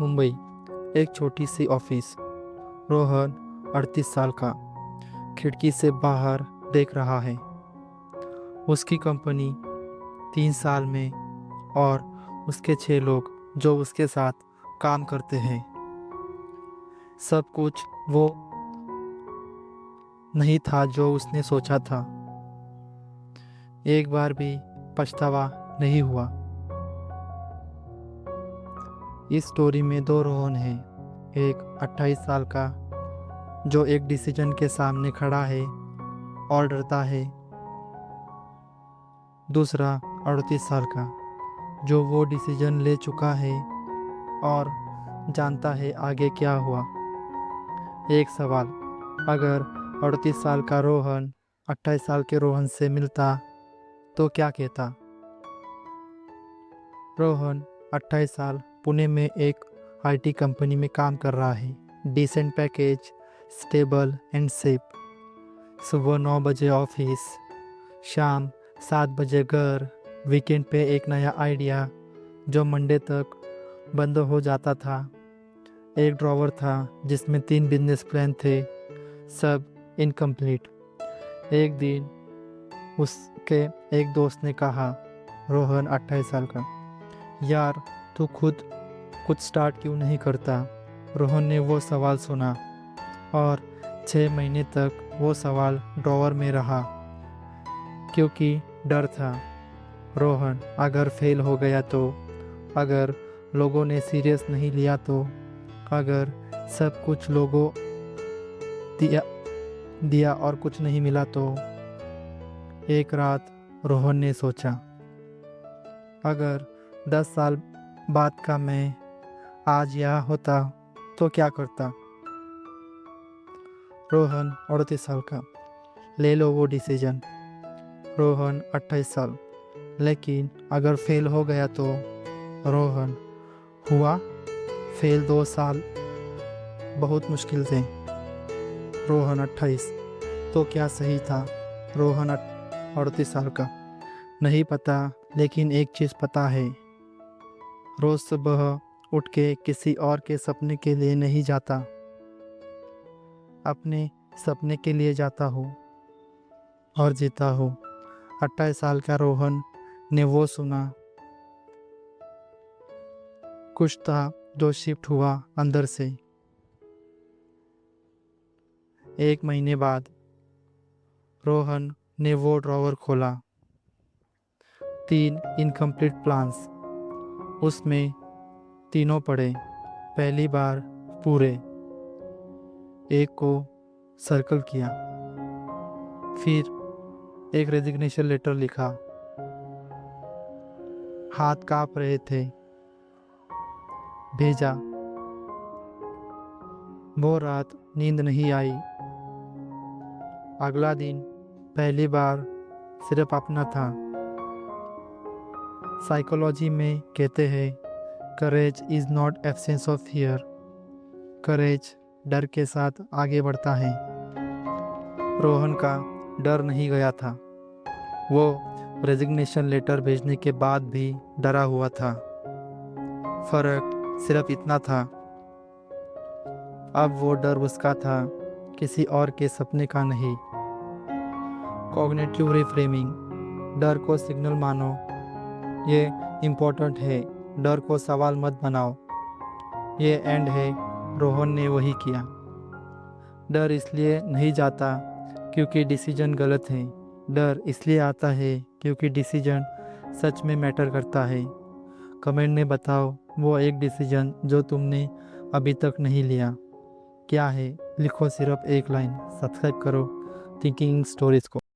मुंबई, एक छोटी सी ऑफिस। रोहन 38 साल का खिड़की से बाहर देख रहा है। उसकी कंपनी 3 साल में और उसके 6 लोग जो उसके साथ काम करते हैं। सब कुछ वो नहीं था जो उसने सोचा था। एक बार भी पछतावा नहीं हुआ। इस स्टोरी में 2 रोहन हैं। एक 28 साल का जो एक डिसीजन के सामने खड़ा है और डरता है। दूसरा 38 साल का जो वो डिसीजन ले चुका है और जानता है आगे क्या हुआ। एक सवाल, अगर 38 साल का रोहन 28 साल के रोहन से मिलता तो क्या कहता? रोहन 28 साल पुणे में एक आईटी कंपनी में काम कर रहा है। Decent package, stable and safe. सुबह 9 बजे ऑफिस, शाम 7 बजे घर। वीकेंड पे एक नया आइडिया जो मंडे तक बंद हो जाता था। एक ड्रॉवर था जिसमें 3 बिजनेस प्लान थे, सब इनकम्प्लीट। एक दिन उसके एक दोस्त ने कहा, रोहन 28 साल का, यार तू खुद कुछ स्टार्ट क्यों नहीं करता? रोहन ने वो सवाल सुना और 6 महीने तक वो सवाल ड्रॉवर में रहा क्योंकि डर था। रोहन अगर फेल हो गया तो, अगर लोगों ने सीरियस नहीं लिया तो, अगर सब कुछ लोगों दिया और कुछ नहीं मिला तो। एक रात रोहन ने सोचा, अगर 10 साल बाद का मैं आज यहाँ होता तो क्या करता? रोहन 38 साल का, ले लो वो डिसीजन। रोहन 28 साल, लेकिन अगर फेल हो गया तो? रोहन, हुआ फेल 2 साल बहुत मुश्किल थे। रोहन 28, तो क्या सही था? रोहन 38 साल का, नहीं पता, लेकिन एक चीज़ पता है, रोज सुबह उठ के किसी और के सपने के लिए नहीं जाता, अपने सपने के लिए जाता हूँ और जीता हूँ। 28 साल का रोहन ने वो सुना। कुछ था जो शिफ्ट हुआ अंदर से। 1 महीने बाद रोहन ने वो ड्रॉवर खोला। 3 इनकम्प्लीट प्लान्स, उसमें तीनों पड़े। पहली बार पूरे। एक को सर्कल किया, फिर एक रेजिग्नेशन लेटर लिखा। हाथ कांप रहे थे, भेजा। वो रात नींद नहीं आई। अगला दिन पहली बार सिर्फ अपना था। साइकोलॉजी में कहते हैं, courage is not absence of fear. Courage डर के साथ आगे बढ़ता है। रोहन का डर नहीं गया था। वो रेजिग्नेशन लेटर भेजने के बाद भी डरा हुआ था। फर्क सिर्फ इतना था, अब वो डर उसका था, किसी और के सपने का नहीं। कॉग्निटिव रिफ्रेमिंग, डर को सिग्नल मानो, ये इम्पोर्टेंट है, डर को सवाल मत बनाओ, ये एंड है। रोहन ने वही किया। डर इसलिए नहीं जाता क्योंकि डिसीजन गलत है, डर इसलिए आता है क्योंकि डिसीजन सच में मैटर करता है। कमेंट में बताओ वो एक डिसीजन जो तुमने अभी तक नहीं लिया क्या है। लिखो सिर्फ एक लाइन। सब्सक्राइब करो थिंकिंग स्टोरीज को।